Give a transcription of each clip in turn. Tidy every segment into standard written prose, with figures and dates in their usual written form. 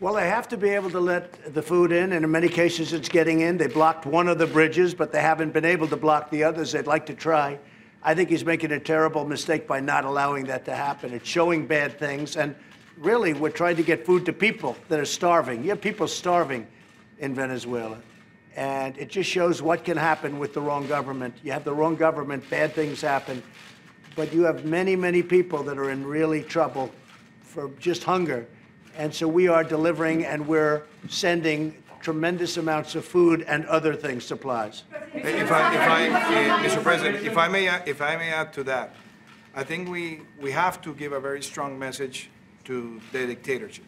Well, they have to be able to let the food in, and in many cases it's getting in. They blocked one of the bridges, but they haven't been able to block the others. They'd like to try. I think he's making a terrible mistake by not allowing that to happen. It's showing bad things, and really, we're trying to get food to people that are starving. You have people starving in Venezuela, and it just shows what can happen with the wrong government. You have the wrong government, bad things happen, but you have many, many people that are in really trouble for just hunger. And so we are delivering, and we're sending tremendous amounts of food and other things, supplies. Mr. President, if I may add to that, I think we have to give a very strong message to the dictatorship.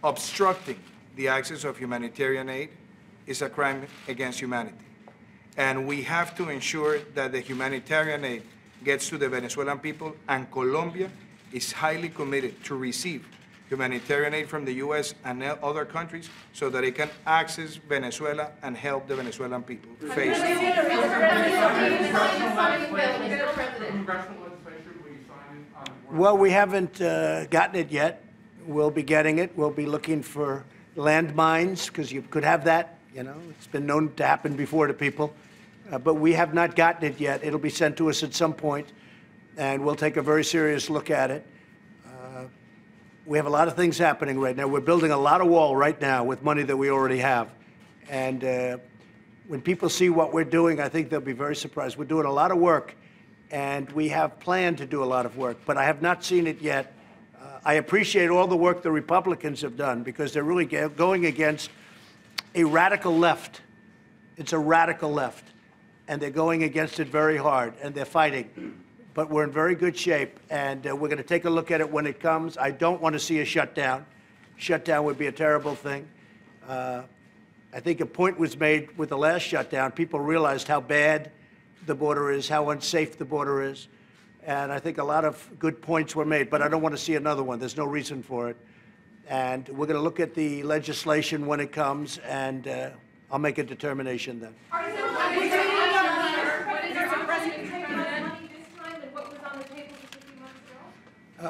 Obstructing the access of humanitarian aid is a crime against humanity. And we have to ensure that the humanitarian aid gets to the Venezuelan people, and Colombia is highly committed to receive humanitarian aid from the U.S. and other countries so that it can access Venezuela and help the Venezuelan people face the Well, we haven't gotten it yet. We'll be getting it. We'll be looking for landmines, because you could have that. You know, it's been known to happen before to people. But we have not gotten it yet. It'll be sent to us at some point, and we'll take a very serious look at it. We have a lot of things happening right now. We're building a lot of wall right now with money that we already have. And when people see what we're doing, I think they'll be very surprised. We're doing a lot of work, and we have planned to do a lot of work, but I have not seen it yet. I appreciate all the work the Republicans have done, because they're really going against a radical left. It's a radical left, and they're going against it very hard, and they're fighting. But we're in very good shape, and we're going to take a look at it when it comes. I don't want to see a shutdown. Shutdown would be a terrible thing. I think a point was made with the last shutdown. People realized how bad the border is, how unsafe the border is, and I think a lot of good points were made, but I don't want to see another one. There's no reason for it. And we're going to look at the legislation when it comes, and I'll make a determination then.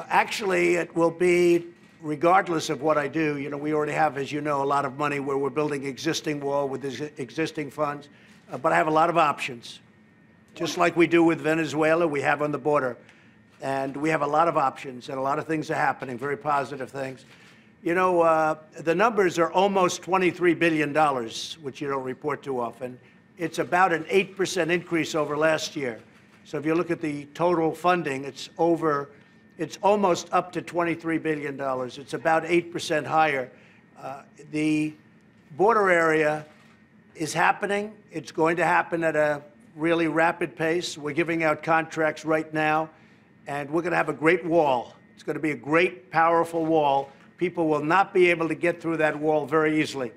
Actually, it will be, regardless of what I do, you know, we already have, as you know, a lot of money where we're building existing wall with existing funds, but I have a lot of options. Just like we do with Venezuela, we have on the border. And we have a lot of options, and a lot of things are happening, very positive things. You know, the numbers are almost $23 billion, which you don't report too often. It's about an 8% increase over last year. So if you look at the total funding, it's almost up to $23 billion. It's about 8% higher. The border area is happening. It's going to happen at a really rapid pace. We're giving out contracts right now, and we're going to have a great wall. It's going to be a great, powerful wall. People will not be able to get through that wall very easily.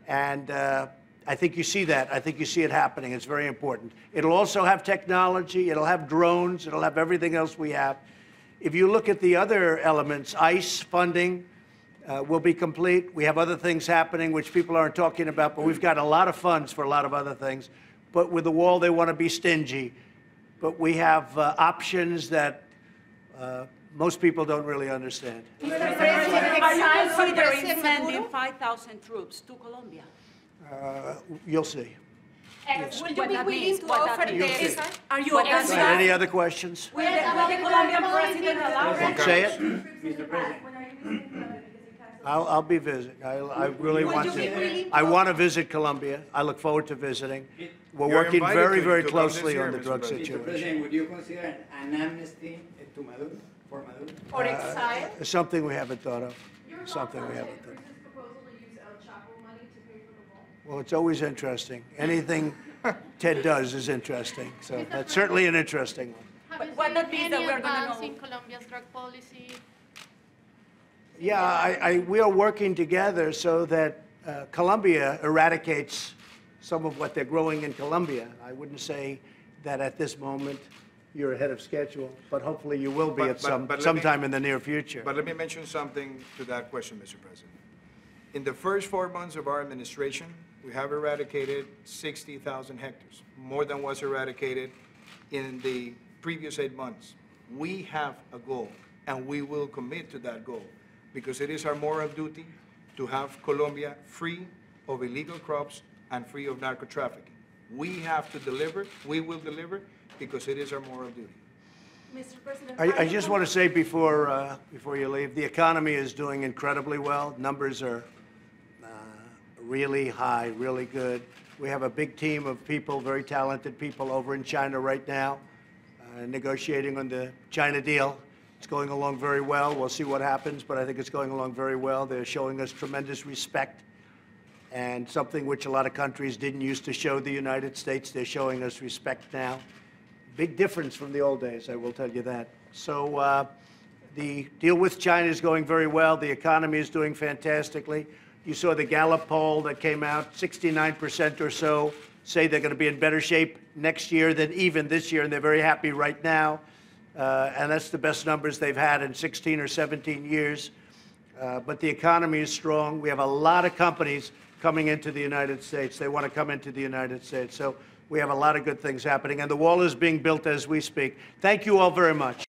And I think you see that. I think you see it happening. It's very important. It'll also have technology. It'll have drones. It'll have everything else we have. If you look at the other elements, ICE funding will be complete. We have other things happening which people aren't talking about, but we've got a lot of funds for a lot of other things. But with the wall, they want to be stingy. But we have options that most people don't really understand. Mr. President, are you considering sending 5,000 troops to Colombia? You'll see. Will you be willing to offer this? Are you Any other questions? Will the Colombian president allow it? Say it. Mr. President. I'll be visiting. I really want to. I want to visit Colombia. I look forward to visiting. We're working very, very closely on the drug situation. Mr. President, would you consider an amnesty to Maduro, for Maduro? Or exile? Something we haven't thought of. Something we haven't thought of. Well, it's always interesting. Anything Ted does is interesting. So that's certainly an interesting one. But what that means that we're going to know in Colombia's drug policy? Yeah, we are working together so that Colombia eradicates some of what they're growing in Colombia. I wouldn't say that at this moment you're ahead of schedule, but hopefully you will be sometime in the near future. But let me mention something to that question, Mr. President. In the first 4 months of our administration, we have eradicated 60,000 hectares, more than was eradicated in the previous 8 months. We have a goal, and we will commit to that goal, because it is our moral duty to have Colombia free of illegal crops and free of narco trafficking. We have to deliver, we will deliver, because it is our moral duty. Mr. President, I just want to say before you leave, the economy is doing incredibly well. Numbers are really high, really good. We have a big team of people, very talented people over in China right now, negotiating on the China deal. It's going along very well. We'll see what happens, but I think it's going along very well. They're showing us tremendous respect, and something which a lot of countries didn't used to show the United States. They're showing us respect now. Big difference from the old days, I will tell you that. So the deal with China is going very well. The economy is doing fantastically. You saw the Gallup poll that came out, 69% or so say they're going to be in better shape next year than even this year, and they're very happy right now. And that's the best numbers they've had in 16 or 17 years. But the economy is strong. We have a lot of companies coming into the United States. They want to come into the United States. So we have a lot of good things happening, and the wall is being built as we speak. Thank you all very much.